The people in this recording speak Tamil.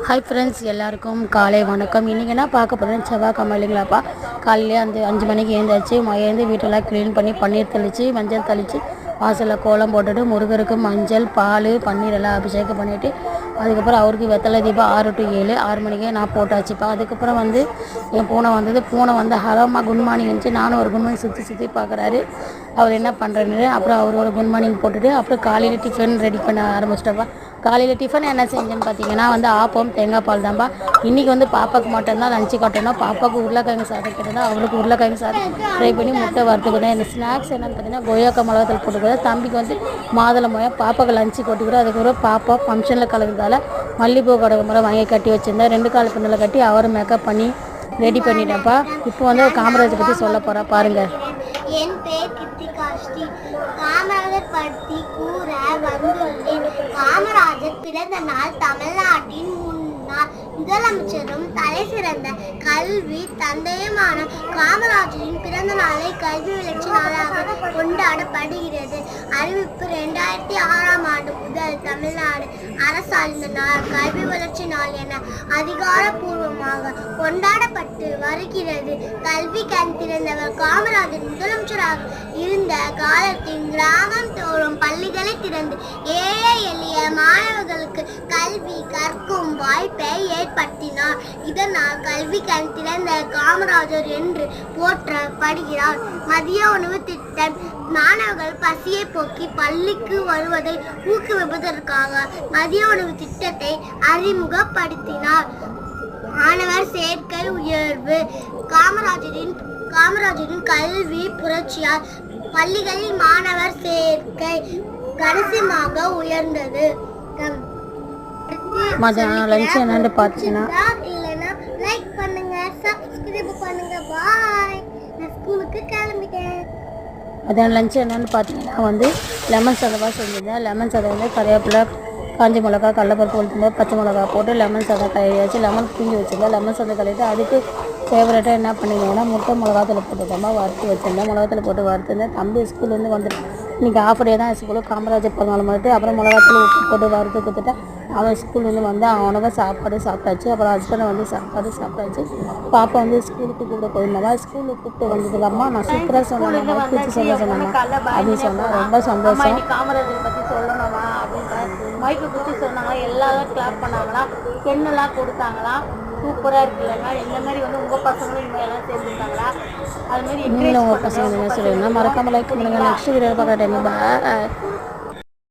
ஹாய் ஃப்ரெண்ட்ஸ், எல்லாருக்கும் காலை வணக்கம். இன்றைக்கி என்ன பார்க்க போகிறேன், செவ்வாய்க்கிழமை இல்லைங்களாப்பா. காலையிலே அந்த 5 மணிக்கு எழுந்தாச்சு. எழுந்து வீட்டெல்லாம் க்ளீன் பண்ணி பன்னீர் தெளித்து மஞ்சள் தெளித்து வாசலில் கோலம் போட்டுட்டு முருகருக்கு மஞ்சள் பால் பன்னீர் எல்லாம் அபிஷேகம் பண்ணிவிட்டு அதுக்கப்புறம் அவருக்கு வெத்தலை தீபம் 6 to 7 6 மணிக்கே நான் போட்டாச்சுப்பா. அதுக்கப்புறம் என் பூனை வந்தது. பூனை ஹலோம்மா குட் மார்னிங் இருந்துச்சு. நானும் ஒரு குட் மார்னிங் சுற்றி பார்க்குறாரு. அவர் என்ன பண்ணுறேன்னு அப்புறம் அவர் ஒரு குட் மார்னிங் போட்டுட்டு அப்புறம் காலையில் டிஃபன் ரெடி பண்ண ஆரம்பிச்சிட்டப்பா. காலையில் டிஃபன் என்ன செஞ்சேன்னு பார்த்தீங்கன்னா ஆப்பம் தேங்காய் பால் தான்ப்பா. இன்றைக்கி பாப்பாவுக்கு மட்டும்தான் லஞ்சு கட்டணும். பாப்பாவுக்கு உருளைக்கிழங்கு சாதம் கேட்டோன்னா அவளுக்கு உருளைக்கிழங்கு சாதம் ஃப்ரை பண்ணி முட்டை வறுத்துக்கிட்டேன். இந்த ஸ்நாக்ஸ் என்னென்னு பார்த்தீங்கன்னா கொய்யாக்கா மிளகாத்தூள் போட்டுக்கிறேன். தம்பிக்கு மாதுளை மொயம், பாப்பாவுக்கு லஞ்சு கொட்டிக்கிறோம். அதுக்கப்புறம் பாப்பா ஃபங்க்ஷனில் கலந்ததால் மல்லிகைப்பூ கடகு முறை வாங்கி கட்டி வச்சுருந்தேன். 2 கால் பின்னலை கட்டி அவரை மேக்கப் பண்ணி ரெடி பண்ணிட்டேன்ப்பா. இப்போ காமராஜை பற்றி சொல்ல போகிறா பாருங்கள். என் பேர் கிருத்திகாஸ்ரீ. காமராஜர் பற்றி கூற வந்துள்ளேன். காமராஜர் பிறந்த நாள் தமிழ்நாட்டின் முன்னாள் முதலமைச்சரும் தலை சிறந்த கல்வி தந்தையுமான காமராஜரின் பிறந்த நாளை கல்வி வளர்ச்சி நாளாக கொண்டாடப்படுகிறது. அறிவிப்பு 2006ஆம் ஆண்டு முதல் தமிழ்நாடு அரசால் இந்த நாள் கல்வி வளர்ச்சி நாள் என அதிகாரப்பூர்வமாக கொண்டாடப்பட்டு வருகிறது. கல்வி கண் திறந்தவர் காமராஜர் முதலமைச்சராக இருந்த காலத்தில் கிராமம் தோறும் பள்ளிகளை திறந்து ஏழை எளிய மாணவர்களுக்கு கல்வி கற்கும் வாய்ப்பை ஏற்படுத்தினார். இதனால் கல்வி கண் திறந்த காமராஜர் என்று போற்றப்படுகிறார். மதிய உணவு திட்டம் மாணவர்கள் பசியை போக்கி பள்ளிக்கு வருவதை ஊக்குவிப்பதற்காக மதிய உணவு திட்டத்தை அறிமுகப்படுத்தினார். மாணவர் சேர்க்கை உயர்வு காமராஜரின் கல்வி புரட்சியால் பள்ளிகளில் மாணவர் சேர்க்கை கணிசமாக உயர்ந்தது. மதியானம் லஞ்ச் என்னன்னு பார்த்தீங்கன்னா இல்லைன்னா லைக் பண்ணுங்க, சப்ஸ்கிரைப் பண்ணுங்க. பாய், நான் ஸ்கூலுக்கு கிளம்பிட்டேன். மதியானம் லஞ்ச் என்னென்னு பார்த்தீங்கன்னா லெமன் சாதமாக செஞ்சுருந்தேன். லெமன் சாதம் கறிவேப்பிலை, காஞ்சி மிளகா, கடலப்பருப்பு, உளுத்தம்பருப்பு, பச்சை மிளகா போட்டு லெமன் சாதம் கழுவியாச்சு. லெமன் பிஞ்சு வச்சுருந்தேன். லெமன் சாதம் கழுவிட்டு அதுக்கு ஃபேவரட்டாக என்ன பண்ணிங்கன்னா முட்டை மிளகாத்தூள் போட்டுக்காமல் வறுத்து வச்சுருந்தேன். மிளகாத்தூள் போட்டு வறுத்துருந்தேன். தம்பி ஸ்கூல்லேருந்து வந்துட்டு இன்றைக்கி ஆஃப் டே தான் ஸ்கூலு. காமராஜர் பிறந்தநாள் மட்டும் அப்புறம் மிளகாத்தூள் உப்பு போட்டு வறுத்து கொடுத்துட்டேன். அவன் ஸ்கூல்லேருந்து அவனுக்கு சாப்பாடு சாப்பிட்டாச்சு. அப்புறம் ஹஸ்பண்டை சாப்பாடு சாப்பிட்டாச்சு. பாப்பா ஸ்கூலுக்கு கூப்பிட போயிருந்தாமா. ஸ்கூலுக்கு கூப்பிட்டு வந்ததுலாமா நான் சூப்பராக சொன்னேன், பிடிச்சி சொன்னாமா அப்படின்னு சொன்னால் ரொம்ப சந்தோஷம். காமராஜரை பற்றி சொல்லணுமா அப்படின்ற மைக்கு பிடிச்சி சொன்னாங்களா, எல்லாரும் கிளாப் பண்ணாங்களா, பெண்ணெல்லாம் கொடுத்தாங்களா, சூப்பராக இருக்குல்லங்க. இந்த மாதிரி உங்கள் பசங்களும் இந்த எல்லாம் சேர்ந்துருக்காங்களா, அது மாதிரி நீங்களும் உங்கள் பசங்க என்ன சொல்லுங்கள். மறக்காமல் லைக் பண்ணுங்கள். நெக்ஸ்ட் வீடியோ பார்க்குற டைம் பாய்.